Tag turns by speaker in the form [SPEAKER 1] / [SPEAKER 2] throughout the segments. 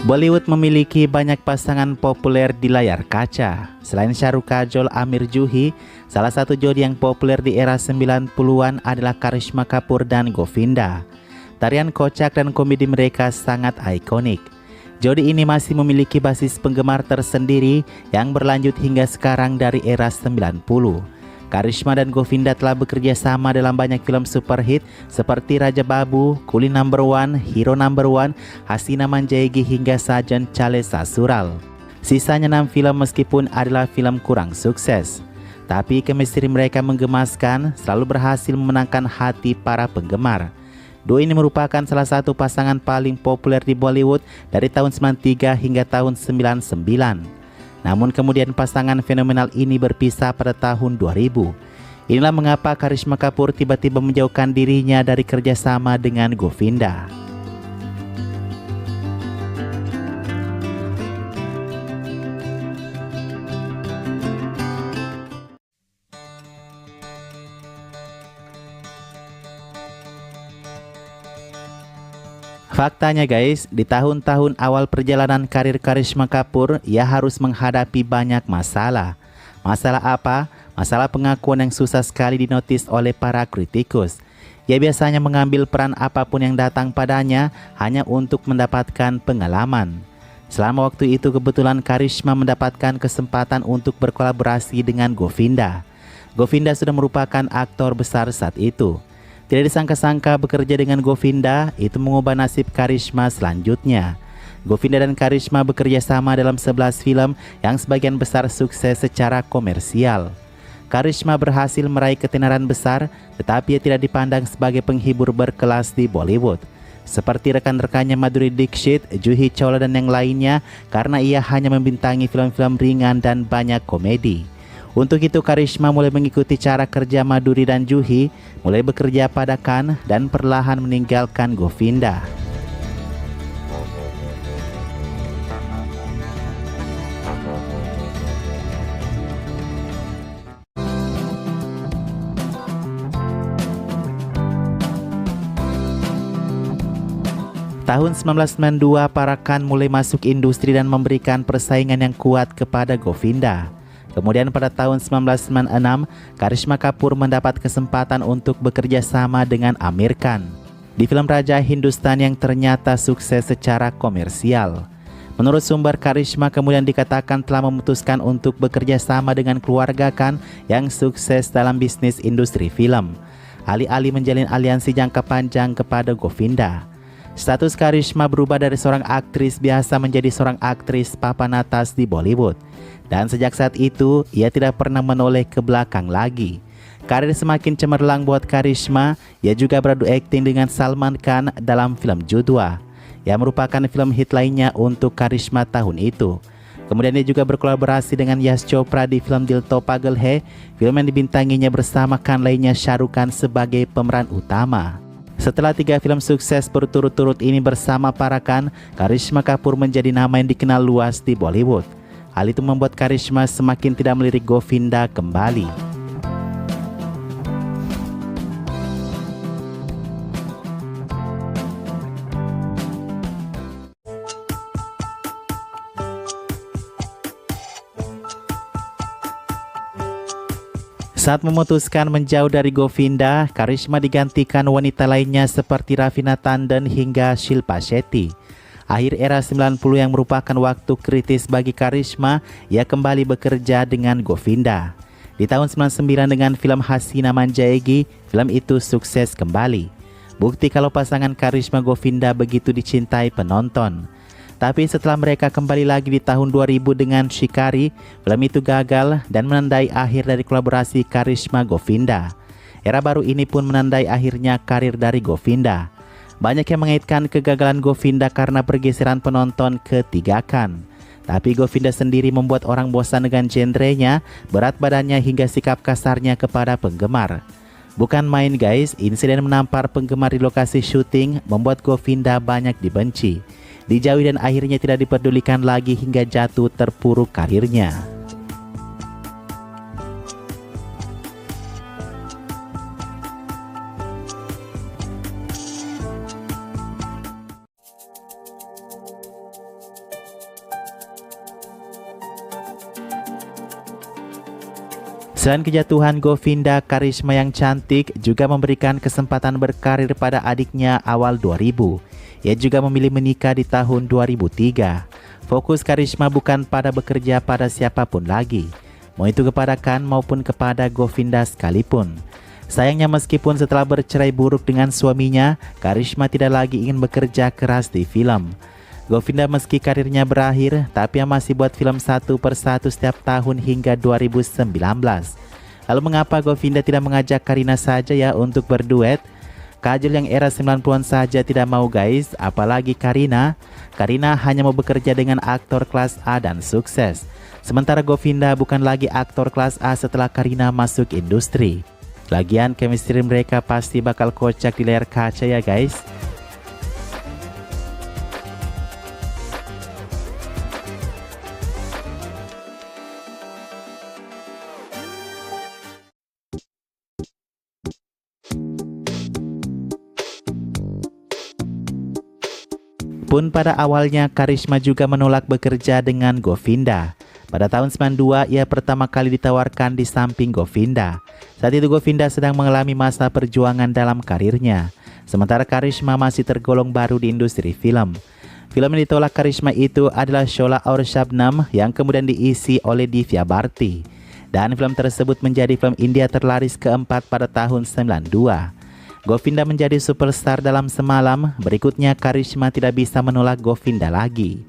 [SPEAKER 1] Bollywood memiliki banyak pasangan populer di layar kaca. Selain Shah Rukh Kajol, Amir Juhi, salah satu jodi yang populer di era 90-an adalah Karisma Kapoor dan Govinda. Tarian kocak dan komedi mereka sangat ikonik. Jodi ini masih memiliki basis penggemar tersendiri yang berlanjut hingga sekarang dari era 90. Karisma dan Govinda telah bekerja sama dalam banyak film superhit seperti Raja Babu, Coolie Number One, Hero Number One, Hasina Manjayegi hingga Sajan Chale Sasural. Sisanya 6 film meskipun adalah film kurang sukses. Tapi chemistry mereka menggemaskan, selalu berhasil memenangkan hati para penggemar. Dua ini merupakan salah satu pasangan paling populer di Bollywood dari tahun 93 hingga tahun 99. Namun kemudian pasangan fenomenal ini berpisah pada tahun 2000. Inilah mengapa Karisma Kapoor tiba-tiba menjauhkan dirinya dari kerjasama dengan Govinda. Faktanya guys, di tahun-tahun awal perjalanan karir Karisma Kapoor, ia harus menghadapi banyak masalah. Masalah apa? Masalah pengakuan yang susah sekali dinotis oleh para kritikus. Ia biasanya mengambil peran apapun yang datang padanya hanya untuk mendapatkan pengalaman. Selama waktu itu kebetulan Karisma mendapatkan kesempatan untuk berkolaborasi dengan Govinda. Govinda sudah merupakan aktor besar saat itu. Tidak disangka-sangka bekerja dengan Govinda itu mengubah nasib Karisma selanjutnya. Govinda dan Karisma bekerja sama dalam 11 film yang sebagian besar sukses secara komersial. Karisma berhasil meraih ketenaran besar, tetapi ia tidak dipandang sebagai penghibur berkelas di Bollywood. Seperti rekan-rekannya Madhuri Dixit, Juhi Chawla dan yang lainnya, karena ia hanya membintangi film-film ringan dan banyak komedi. Untuk itu Karisma mulai mengikuti cara kerja Madhuri dan Juhi, mulai bekerja pada Khan dan perlahan meninggalkan Govinda. Tahun 1992 para Khan mulai masuk industri dan memberikan persaingan yang kuat kepada Govinda. Kemudian pada tahun 1996, Karisma Kapoor mendapat kesempatan untuk bekerja sama dengan Amir Khan di film Raja Hindustan yang ternyata sukses secara komersial. Menurut sumber, Karisma kemudian dikatakan telah memutuskan untuk bekerja sama dengan keluarga Khan yang sukses dalam bisnis industri film, alih-alih menjalin aliansi jangka panjang kepada Govinda. Status Karisma berubah dari seorang aktris biasa menjadi seorang aktris papan atas di Bollywood. Dan sejak saat itu, ia tidak pernah menoleh ke belakang lagi. Karir semakin cemerlang buat Karisma, ia juga beradu akting dengan Salman Khan dalam film Judwa, yang merupakan film hit lainnya untuk Karisma tahun itu. Kemudian ia juga berkolaborasi dengan Yash Chopra di film Dil To Pagal Hai, film yang dibintanginya bersama Khan lainnya Shah Rukh Khan sebagai pemeran utama. Setelah 3 film sukses berturut-turut ini bersama para Khan, Karisma Kapoor menjadi nama yang dikenal luas di Bollywood. Hal itu membuat Karisma semakin tidak melirik Govinda kembali. Saat memutuskan menjauh dari Govinda, Karisma digantikan wanita lainnya seperti Raveena Tandon hingga Shilpa Shetty. Akhir era 90 yang merupakan waktu kritis bagi Karisma, ia kembali bekerja dengan Govinda. Di tahun 99 dengan film Hasina Manjayegi, film itu sukses kembali. Bukti kalau pasangan Karisma Govinda begitu dicintai penonton. Tapi setelah mereka kembali lagi di tahun 2000 dengan Shikari, film itu gagal dan menandai akhir dari kolaborasi Karisma Govinda. Era baru ini pun menandai akhirnya karir dari Govinda. Banyak yang mengaitkan kegagalan Govinda karena pergeseran penonton ke 3 Khan. Tapi Govinda sendiri membuat orang bosan dengan genrenya, berat badannya hingga sikap kasarnya kepada penggemar. Bukan main guys, insiden menampar penggemar di lokasi syuting membuat Govinda banyak dibenci, dijauhi dan akhirnya tidak dipedulikan lagi hingga jatuh terpuruk karirnya. Selain kejatuhan Govinda, Karisma yang cantik juga memberikan kesempatan berkarir pada adiknya awal 2000. Ia juga memilih menikah di tahun 2003. Fokus Karisma bukan pada bekerja pada siapapun lagi, mau itu kepada Khan maupun kepada Govinda sekalipun. Sayangnya meskipun setelah bercerai buruk dengan suaminya, Karisma tidak lagi ingin bekerja keras di film. Govinda meski karirnya berakhir, tapi masih buat film satu persatu setiap tahun hingga 2019. Lalu mengapa Govinda tidak mengajak Kareena saja ya untuk berduet? Kajol yang era 90-an saja tidak mau guys, apalagi Kareena. Kareena hanya mau bekerja dengan aktor kelas A dan sukses. Sementara Govinda bukan lagi aktor kelas A setelah Kareena masuk industri. Lagian chemistry mereka pasti bakal kocak di layar kaca ya guys. Pun pada awalnya Karisma juga menolak bekerja dengan Govinda. Pada tahun 92 ia pertama kali ditawarkan di samping Govinda. Saat itu Govinda sedang mengalami masa perjuangan dalam karirnya, sementara Karisma masih tergolong baru di industri film. Film yang ditolak Karisma itu adalah Shola Aur Shabnam yang kemudian diisi oleh Divya Bharti. Dan film tersebut menjadi film India terlaris keempat pada tahun 92. Govinda menjadi superstar dalam semalam, berikutnya Karisma tidak bisa menolak Govinda lagi.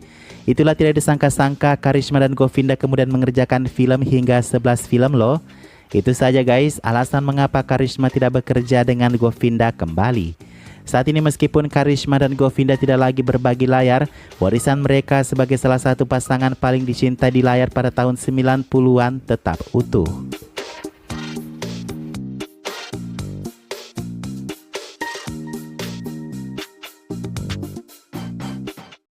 [SPEAKER 1] Itulah tidak disangka-sangka Karisma dan Govinda kemudian mengerjakan film hingga 11 film loh. Itu saja guys, alasan mengapa Karisma tidak bekerja dengan Govinda kembali. Saat ini meskipun Karisma dan Govinda tidak lagi berbagi layar, warisan mereka sebagai salah satu pasangan paling dicintai di layar pada tahun 90-an tetap utuh.